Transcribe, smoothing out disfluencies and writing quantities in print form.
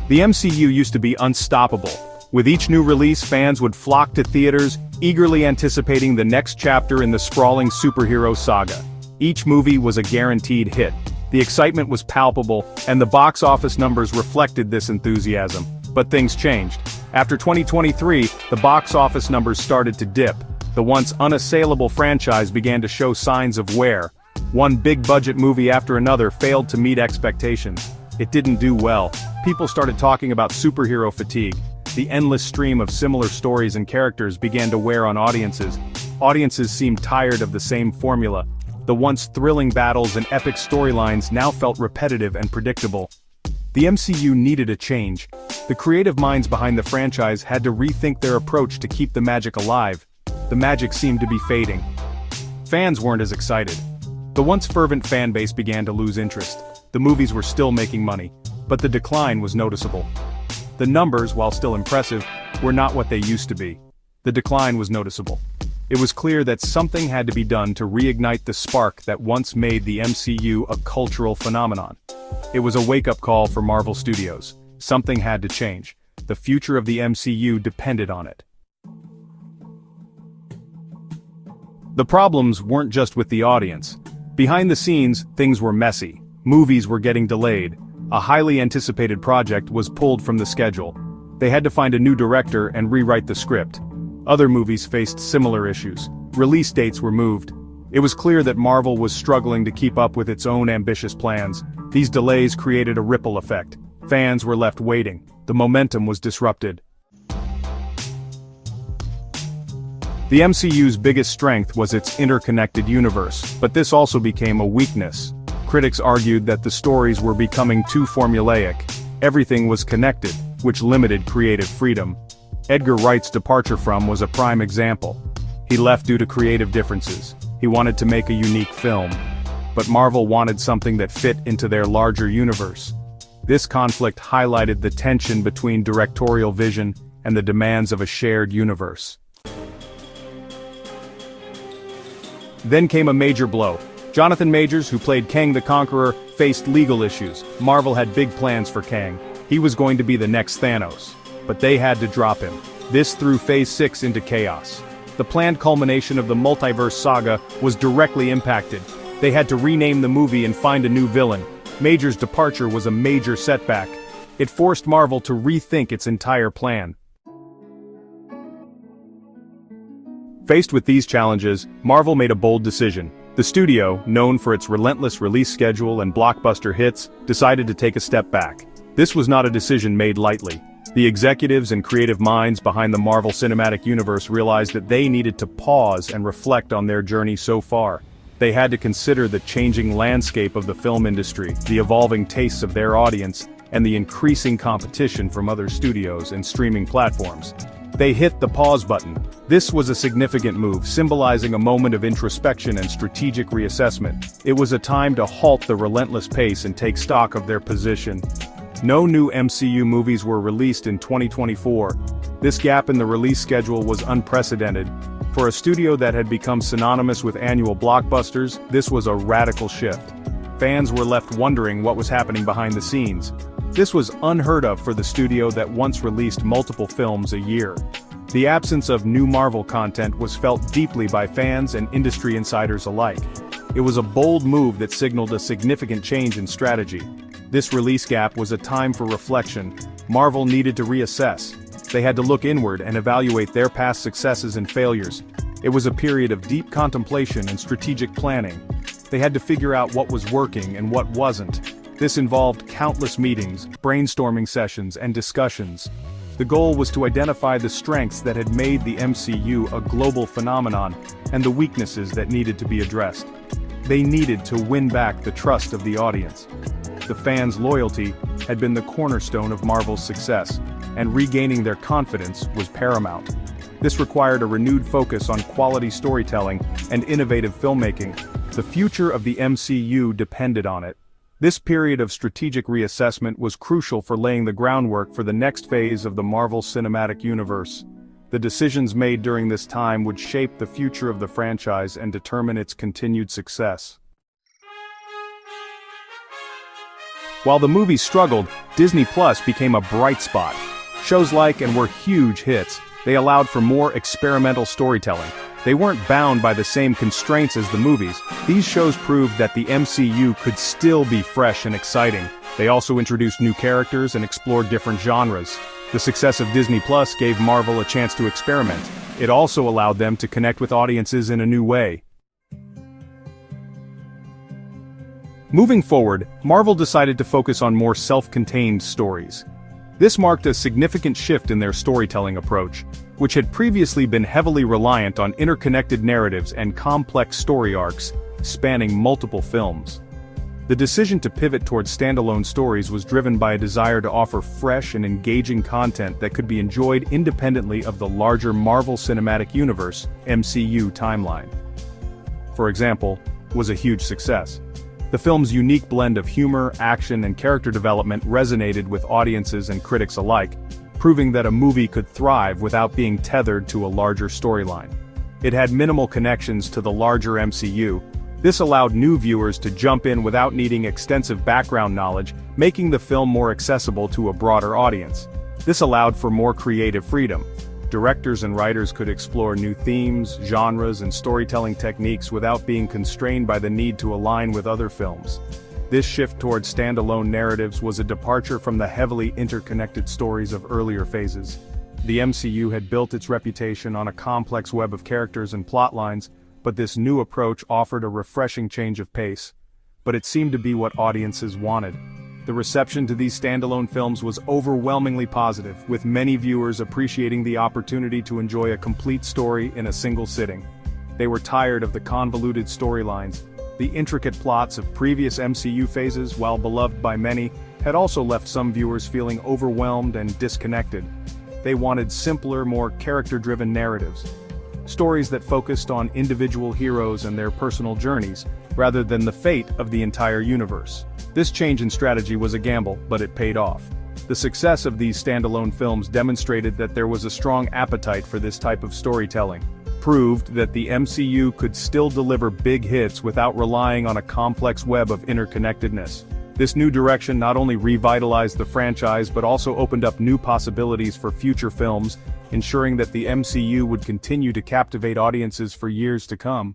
The MCU used to be unstoppable. With each new release, fans would flock to theaters, eagerly anticipating the next chapter in the sprawling superhero saga. Each movie was a guaranteed hit. The excitement was palpable, and the box office numbers reflected this enthusiasm. But things changed. After 2023, the box office numbers started to dip. The once unassailable franchise began to show signs of wear. One big-budget movie after another failed to meet expectations. It didn't do well. People started talking about superhero fatigue. The endless stream of similar stories and characters began to wear on audiences. Audiences seemed tired of the same formula. The once thrilling battles and epic storylines now felt repetitive and predictable. The MCU needed a change. The creative minds behind the franchise had to rethink their approach to keep the magic alive. The magic seemed to be fading. Fans weren't as excited. The once fervent fan base began to lose interest. The movies were still making money, but the decline was noticeable. The numbers, while still impressive, were not what they used to be. The decline was noticeable. It was clear that something had to be done to reignite the spark that once made the MCU a cultural phenomenon. It was a wake-up call for Marvel Studios. Something had to change. The future of the MCU depended on it. The problems weren't just with the audience. Behind the scenes, things were messy. Movies were getting delayed. A highly anticipated project was pulled from the schedule. They had to find a new director and rewrite the script. Other movies faced similar issues. Release dates were moved. It was clear that Marvel was struggling to keep up with its own ambitious plans. These delays created a ripple effect. Fans were left waiting. The momentum was disrupted. The MCU's biggest strength was its interconnected universe, but this also became a weakness. Critics argued that the stories were becoming too formulaic. Everything was connected, which limited creative freedom. Edgar Wright's departure from was a prime example. He left due to creative differences. He wanted to make a unique film. But Marvel wanted something that fit into their larger universe. This conflict highlighted the tension between directorial vision and the demands of a shared universe. Then came a major blow. Jonathan Majors, who played Kang the Conqueror, faced legal issues. Marvel had big plans for Kang. He was going to be the next Thanos. But they had to drop him. This threw Phase 6 into chaos. The planned culmination of the multiverse saga was directly impacted. They had to rename the movie and find a new villain. Majors' departure was a major setback. It forced Marvel to rethink its entire plan. Faced with these challenges, Marvel made a bold decision. The studio, known for its relentless release schedule and blockbuster hits, decided to take a step back. This was not a decision made lightly. The executives and creative minds behind the Marvel Cinematic Universe realized that they needed to pause and reflect on their journey so far. They had to consider the changing landscape of the film industry, the evolving tastes of their audience, and the increasing competition from other studios and streaming platforms. They hit the pause button. This was a significant move, symbolizing a moment of introspection and strategic reassessment. It was a time to halt the relentless pace and take stock of their position. No new MCU movies were released in 2024. This gap in the release schedule was unprecedented. For a studio that had become synonymous with annual blockbusters, this was a radical shift. Fans were left wondering what was happening behind the scenes. This was unheard of for the studio that once released multiple films a year. The absence of new Marvel content was felt deeply by fans and industry insiders alike. It was a bold move that signaled a significant change in strategy. This release gap was a time for reflection. Marvel needed to reassess. They had to look inward and evaluate their past successes and failures. It was a period of deep contemplation and strategic planning. They had to figure out what was working and what wasn't. This involved countless meetings, brainstorming sessions, and discussions. The goal was to identify the strengths that had made the MCU a global phenomenon and the weaknesses that needed to be addressed. They needed to win back the trust of the audience. The fans' loyalty had been the cornerstone of Marvel's success, and regaining their confidence was paramount. This required a renewed focus on quality storytelling and innovative filmmaking. The future of the MCU depended on it. This period of strategic reassessment was crucial for laying the groundwork for the next phase of the Marvel Cinematic Universe. The decisions made during this time would shape the future of the franchise and determine its continued success. While the movies struggled, Disney Plus became a bright spot. Shows like and were huge hits. They allowed for more experimental storytelling. They weren't bound by the same constraints as the movies. These shows proved that the MCU could still be fresh and exciting. They also introduced new characters and explored different genres. The success of Disney Plus gave Marvel a chance to experiment. It also allowed them to connect with audiences in a new way. Moving forward, Marvel decided to focus on more self-contained stories. This marked a significant shift in their storytelling approach, which had previously been heavily reliant on interconnected narratives and complex story arcs, spanning multiple films. The decision to pivot towards standalone stories was driven by a desire to offer fresh and engaging content that could be enjoyed independently of the larger Marvel Cinematic Universe, MCU timeline. For example, was a huge success. The film's unique blend of humor, action, and character development resonated with audiences and critics alike, proving that a movie could thrive without being tethered to a larger storyline. It had minimal connections to the larger MCU. This allowed new viewers to jump in without needing extensive background knowledge, making the film more accessible to a broader audience. This allowed for more creative freedom. Directors and writers could explore new themes, genres, and storytelling techniques without being constrained by the need to align with other films. This shift towards standalone narratives was a departure from the heavily interconnected stories of earlier phases. The MCU had built its reputation on a complex web of characters and plot lines, but this new approach offered a refreshing change of pace. But it seemed to be what audiences wanted. The reception to these standalone films was overwhelmingly positive, with many viewers appreciating the opportunity to enjoy a complete story in a single sitting. They were tired of the convoluted storylines. The intricate plots of previous MCU phases, while beloved by many, had also left some viewers feeling overwhelmed and disconnected. They wanted simpler, more character-driven narratives. Stories that focused on individual heroes and their personal journeys, rather than the fate of the entire universe. This change in strategy was a gamble, but it paid off. The success of these standalone films demonstrated that there was a strong appetite for this type of storytelling, proved that the MCU could still deliver big hits without relying on a complex web of interconnectedness. This new direction not only revitalized the franchise but also opened up new possibilities for future films, ensuring that the MCU would continue to captivate audiences for years to come.